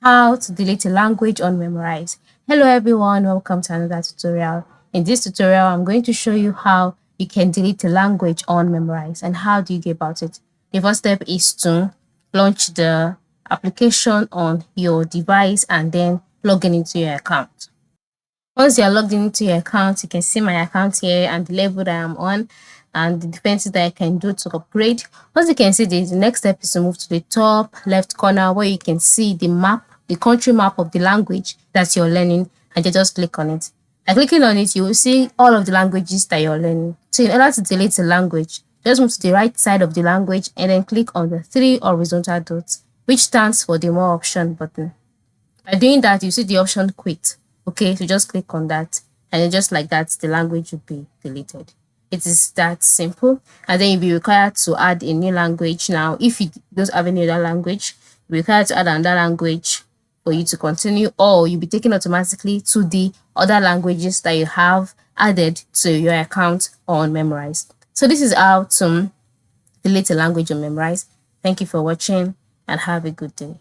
How to delete a language on Memrise. Hello everyone, welcome to another tutorial. In this tutorial, I'm going to show you how you can delete a language on Memrise and how do you go about it. The first step is to launch the application on your device and then log in into your account. Once you're logged into your account, you can see my account here and the level that I'm on and the defenses that I can do to upgrade. Once you can see this, the next step is to move to the top left corner where you can see the map, the country map of the language that you're learning, and you just click on it. By clicking on it, you will see all of the languages that you're learning. So in order to delete a language, just move to the right side of the language and then click on the 3 horizontal dots, which stands for the more option button. By doing that, you see the option quit. Okay, so just click on that, and then just like that, the language will be deleted. It is that simple. And then you'll be required to add a new language. Now, if you don't have any other language, you'll be required to add another language for you to continue, or you'll be taken automatically to the other languages that you have added to your account on Memrise. So this is how to delete a language on Memrise. Thank you for watching and have a good day.